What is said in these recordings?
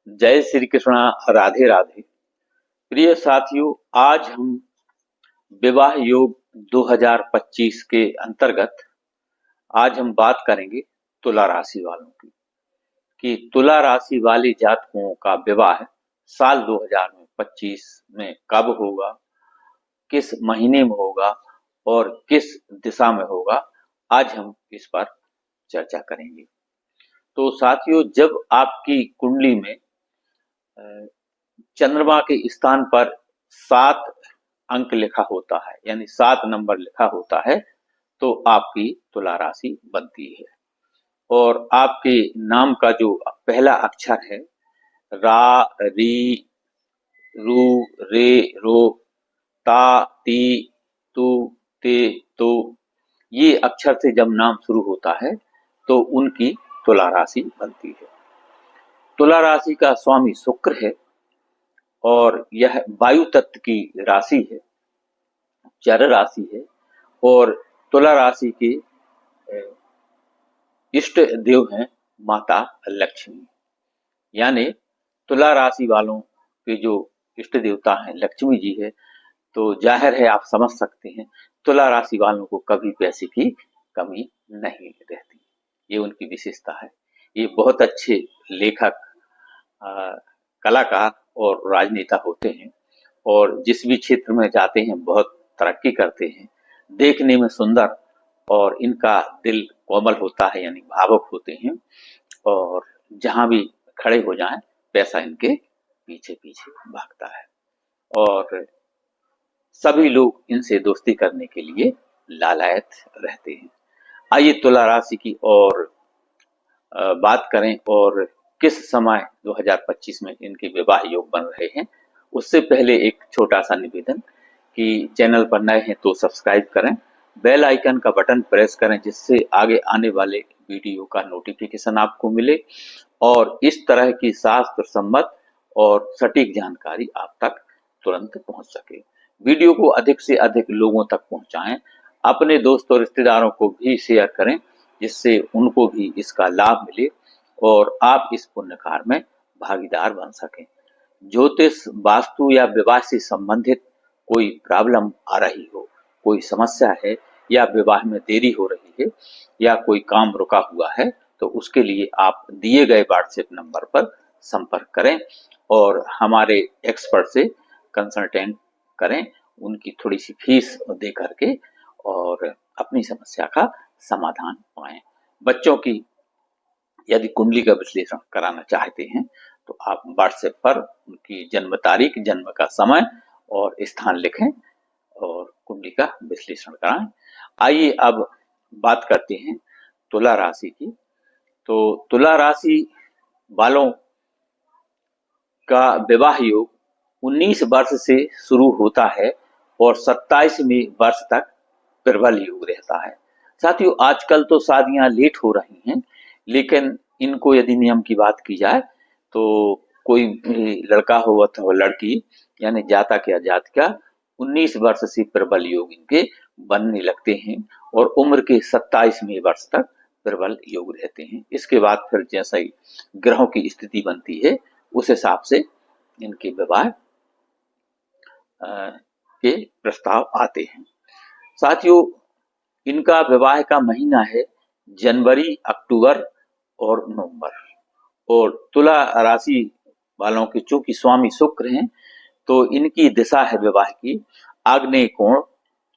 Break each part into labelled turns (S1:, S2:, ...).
S1: जय श्री कृष्णा। राधे राधे। प्रिय साथियों, आज हम विवाह योग 2025 के अंतर्गत आज हम बात करेंगे तुला राशि वालों की कि तुला राशि वाले जातकों का विवाह साल 2025 में कब होगा, किस महीने में होगा और किस दिशा में होगा। आज हम इस पर चर्चा करेंगे। तो साथियों, जब आपकी कुंडली में चंद्रमा के स्थान पर 7 अंक लिखा होता है, यानी 7 नंबर लिखा होता है, तो आपकी तुला राशि बनती है। और आपके नाम का जो पहला अक्षर है, रा, री, रू, रे, रो, ता, ती, तू, ते, तो, ये अक्षर से जब नाम शुरू होता है तो उनकी तुला राशि बनती है। तुला राशि का स्वामी शुक्र है और यह वायु तत्व की राशि है, चर राशि है। और तुला राशि के इष्ट देव हैं माता लक्ष्मी, यानी तुला राशि वालों के जो इष्ट देवता हैं लक्ष्मी जी है। तो जाहिर है, आप समझ सकते हैं, तुला राशि वालों को कभी पैसे की कमी नहीं रहती। ये उनकी विशेषता है। ये बहुत अच्छे लेखक, कलाकार और राजनेता होते हैं और जिस भी क्षेत्र में जाते हैं बहुत तरक्की करते हैं। देखने में सुंदर और इनका दिल कोमल होता है, यानी भावुक होते हैं। और जहां भी खड़े हो जाएं, पैसा इनके पीछे पीछे भागता है और सभी लोग इनसे दोस्ती करने के लिए लालायत रहते हैं। आइए तुला राशि की और बात करें और किस समय 2025 में इनके विवाह योग बन रहे हैं। उससे पहले एक छोटा सा निवेदन कि चैनल पर नए हैं तो सब्सक्राइब करें, बेल आइकन का बटन प्रेस करें जिससे आगे आने वाले वीडियो का नोटिफिकेशन आपको मिले और इस तरह की शास्त्र सम्मत और सटीक जानकारी आप तक तुरंत पहुंच सके। वीडियो को अधिक से अधिक लोगों तक पहुंचाएं, अपने दोस्तों और रिश्तेदारों को भी शेयर करें जिससे उनको भी इसका लाभ मिले और आप इस पुण्य कार्य में भागीदार बन सकें। ज्योतिष, वास्तु या विवाह से संबंधित कोई प्रॉब्लम आ रही हो, कोई समस्या है या विवाह में देरी हो रही है या कोई काम रुका हुआ है, तो उसके लिए आप दिए गए व्हाट्सएप नंबर पर संपर्क करें और हमारे एक्सपर्ट से कंसल्टेंट करें। उनकी थोड़ी सी फीस दे करके और अपनी समस्या का समाधान पाएं। बच्चों की यदि कुंडली का विश्लेषण कराना चाहते हैं तो आप व्हाट्सएप पर उनकी जन्म तारीख, जन्म का समय और स्थान लिखें और कुंडली का विश्लेषण कराएं। आइए अब बात करते हैं तुला राशि की। तो तुला राशि वालों का विवाह योग 19 वर्ष से शुरू होता है और 27वें वर्ष तक प्रबल योग रहता है। साथियों, आजकल तो शादियां लेट हो रही हैं, लेकिन इनको यदि नियम की बात की जाए तो कोई लड़का हो अथवा लड़की, यानी जातक या जातिका 19 वर्ष से प्रबल योग इनके बनने लगते हैं और उम्र के 27वें वर्ष तक प्रबल योग रहते हैं। इसके बाद फिर जैसा ही ग्रहों की स्थिति बनती है उस हिसाब से इनके विवाह के प्रस्ताव आते हैं। साथियों, इनका विवाह का महीना है जनवरी, अक्टूबर और नवंबर। और तुला राशि वालों के चूंकि स्वामी शुक्र हैं तो इनकी दिशा है विवाह की आग्नेय कोण,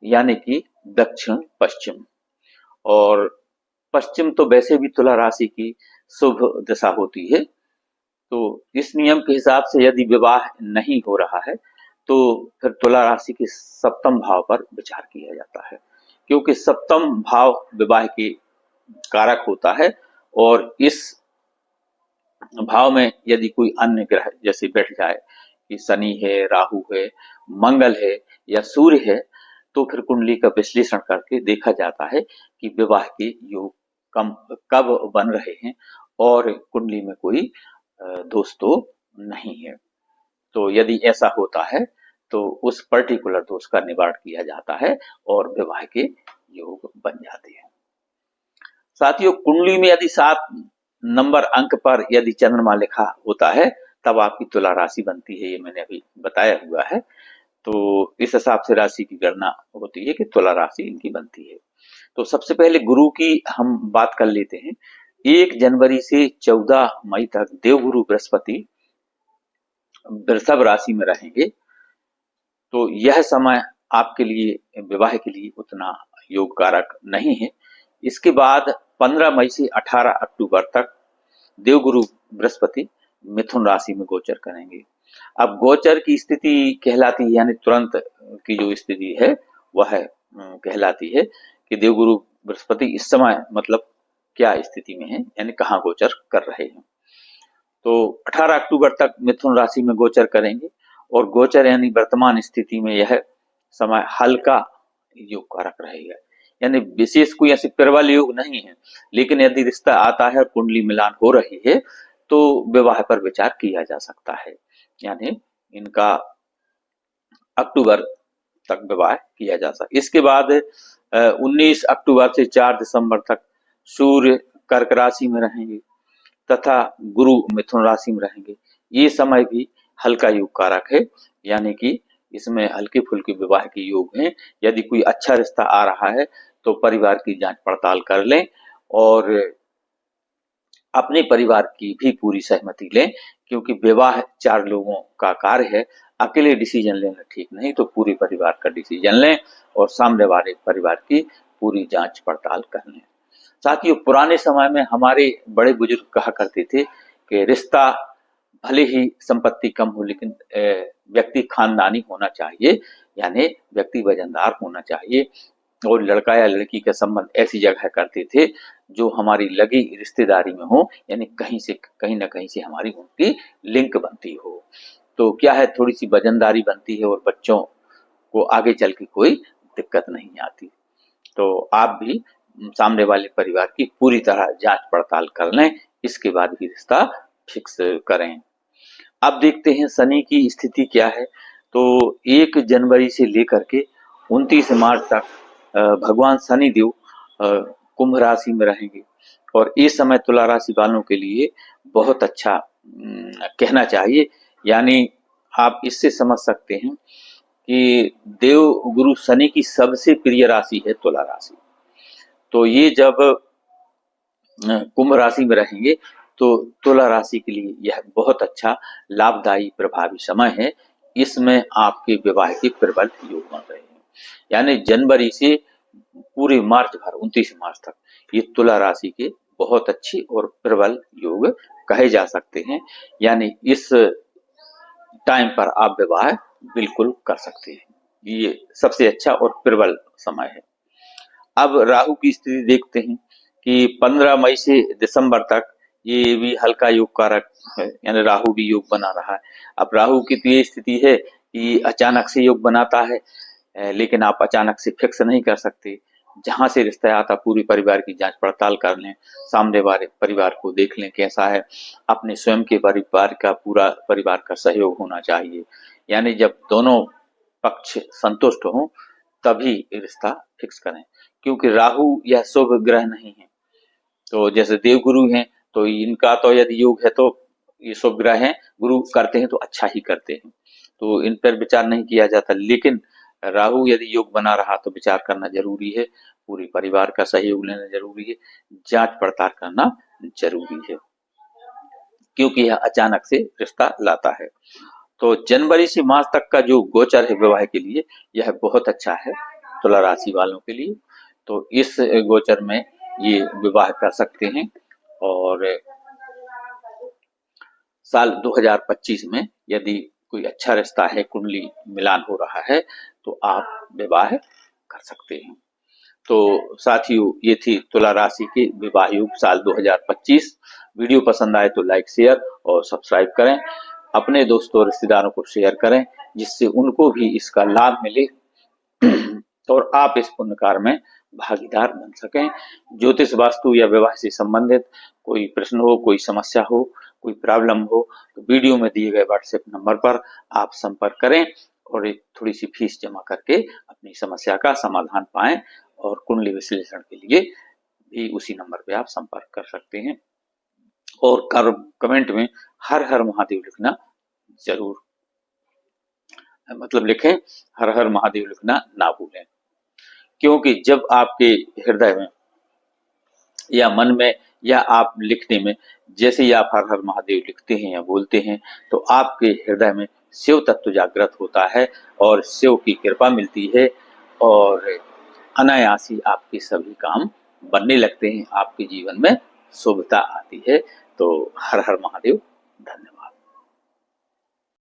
S1: यानी कि दक्षिण पश्चिम। और पश्चिम तो वैसे भी तुला राशि की शुभ दिशा होती है। तो इस नियम के हिसाब से यदि विवाह नहीं हो रहा है तो फिर तुला राशि के सप्तम भाव पर विचार किया जाता है, क्योंकि सप्तम भाव विवाह के कारक होता है और इस भाव में यदि कोई अन्य ग्रह जैसे बैठ जाए कि शनि है, राहु है, मंगल है या सूर्य है, तो फिर कुंडली का विश्लेषण करके देखा जाता है कि विवाह के योग कब बन रहे हैं और कुंडली में कोई दोष तो नहीं है। तो यदि ऐसा होता है तो उस पर्टिकुलर दोष का निवारण किया जाता है और विवाह के योग बन जाते हैं। साथियों, कुंडली में यदि 7 नंबर अंक पर यदि चंद्रमा लिखा होता है तब आपकी तुला राशि बनती है, ये मैंने अभी बताया हुआ है। तो इस हिसाब से राशि की गणना होती है कि तुला राशि इनकी बनती है। तो सबसे पहले गुरु की हम बात कर लेते हैं। 1 जनवरी से 14 मई तक देवगुरु बृहस्पति वृषभ राशि में रहेंगे। तो यह समय आपके लिए विवाह के लिए उतना योग कारक नहीं है। इसके बाद 15 मई से 18 अक्टूबर तक देवगुरु बृहस्पति मिथुन राशि में गोचर करेंगे। अब गोचर की स्थिति कहलाती है, यानी तुरंत की जो स्थिति है वह कहलाती है कि देवगुरु बृहस्पति इस समय मतलब क्या स्थिति में है, यानी कहाँ गोचर कर रहे हैं। तो 18 अक्टूबर तक मिथुन राशि में गोचर करेंगे और गोचर यानी वर्तमान स्थिति में यह समय हल्का योग कारक रहेगा, यानी विशेष कोई ऐसी प्रबल योग नहीं है। लेकिन यदि रिश्ता आता है और कुंडली मिलान हो रही है तो विवाह पर विचार किया जा सकता है, यानी इनका अक्टूबर तक विवाह किया जा सकता। इसके बाद 19 अक्टूबर से 4 दिसंबर तक सूर्य कर्क राशि में रहेंगे तथा गुरु मिथुन राशि में रहेंगे। ये समय भी हल्का योग कारक है, यानी कि इसमें हल्के फुल्के विवाह के योग हैं। यदि कोई अच्छा रिश्ता आ रहा है तो परिवार की जांच पड़ताल कर लें और अपने परिवार की भी पूरी सहमति लें, क्योंकि विवाह 4 लोगों का कार्य है। अकेले डिसीजन लेना ठीक नहीं, तो पूरे परिवार का डिसीजन लें और सामने वाले परिवार की पूरी जांच पड़ताल कर लें। साथियों, पुराने समय में हमारे बड़े बुजुर्ग कहा करते थे कि रिश्ता भले ही संपत्ति कम हो लेकिन व्यक्ति खानदानी होना चाहिए, यानी व्यक्ति वजनदार होना चाहिए। और लड़का या लड़की का संबंध ऐसी जगह करते थे जो हमारी लगी रिश्तेदारी में हो, यानी कहीं ना कहीं से हमारी उनकी लिंक बनती हो। तो क्या है, थोड़ी सी वजनदारी बनती है और बच्चों को आगे चल के कोई दिक्कत नहीं आती। तो आप भी सामने वाले परिवार की पूरी तरह जांच पड़ताल कर लें, इसके बाद ही रिश्ता फिक्स करें। अब देखते हैं शनि की स्थिति क्या है। तो 1 जनवरी से लेकर के 29 मार्च तक भगवान शनि देव कुंभ राशि में रहेंगे और इस समय तुला राशि वालों के लिए बहुत अच्छा कहना चाहिए। यानी आप इससे समझ सकते हैं कि देव गुरु शनि की सबसे प्रिय राशि है तुला राशि। तो ये जब कुंभ राशि में रहेंगे तो तुला राशि के लिए यह बहुत अच्छा लाभदायी प्रभावी समय है। इसमें आपके विवाह के प्रबल योग बन रहे हैं, यानी जनवरी से पूरे मार्च भर 29 मार्च तक ये तुला राशि के बहुत अच्छे और प्रबल योग कहे जा सकते हैं। यानी इस टाइम पर आप विवाह बिल्कुल कर सकते हैं, ये सबसे अच्छा और प्रबल समय है। अब राहु की स्थिति देखते हैं कि 15 मई से दिसंबर तक ये भी हल्का योग कारक है, यानी राहु भी योग बना रहा है। अब राहु की तो ये स्थिति है कि अचानक से योग बनाता है, लेकिन आप अचानक से फिक्स नहीं कर सकते। जहां से रिश्ता आता पूरी परिवार की जांच पड़ताल कर लें, सामने वाले परिवार को देख लें कैसा है। अपने स्वयं के परिवार का पूरा परिवार का सहयोग होना चाहिए, यानी जब दोनों पक्ष संतुष्ट हों तभी रिश्ता फिक्स करें। क्योंकि राहु यह शुभ ग्रह नहीं है, तो जैसे देवगुरु हैं तो इनका तो यदि योग है तो ये शुभ ग्रह हैं, गुरु करते हैं तो अच्छा ही करते हैं, तो इन पर विचार नहीं किया जाता। लेकिन राहु यदि योग बना रहा तो विचार करना जरूरी है, पूरे परिवार का सहयोग लेना जरूरी है, जांच पड़ताल करना जरूरी है, क्योंकि यह अचानक से रिश्ता लाता है। तो जनवरी से मार्च तक का जो गोचर है विवाह के लिए यह बहुत अच्छा है तुला राशि वालों के लिए। तो इस गोचर में ये विवाह कर सकते हैं और साल 2025 में यदि कोई अच्छा रिश्ता है, कुंडली मिलान हो रहा है तो आप विवाह कर सकते हैं। तो साथियों, ये थी तुला राशि के विवाह योग साल 2025। वीडियो पसंद आए तो लाइक शेयर और सब्सक्राइब करें, अपने दोस्तों और रिश्तेदारों को शेयर करें जिससे उनको भी इसका लाभ मिले और आप इस पुण्य कार्य में भागीदार बन सकें। ज्योतिष वास्तु या विवाह से संबंधित कोई प्रश्न हो, कोई समस्या हो, कोई प्रॉब्लम हो तो वीडियो में दिए गए व्हाट्सएप नंबर पर आप संपर्क करें और एक थोड़ी सी फीस जमा करके अपनी समस्या का समाधान पाएं और कुंडली विश्लेषण के लिए भी उसी नंबर पे आप संपर्क कर सकते हैं। और कमेंट में हर हर महादेव लिखना जरूर, मतलब लिखें, हर हर महादेव लिखना ना भूलें। क्योंकि जब आपके हृदय में या मन में या आप लिखने में, जैसे ही आप हर हर महादेव लिखते हैं या बोलते हैं, तो आपके हृदय में शिव तत्व जागृत होता है और शिव की कृपा मिलती है और अनायास ही आपके सभी काम बनने लगते हैं, आपके जीवन में शुभता आती है। तो हर हर महादेव, धन्यवाद।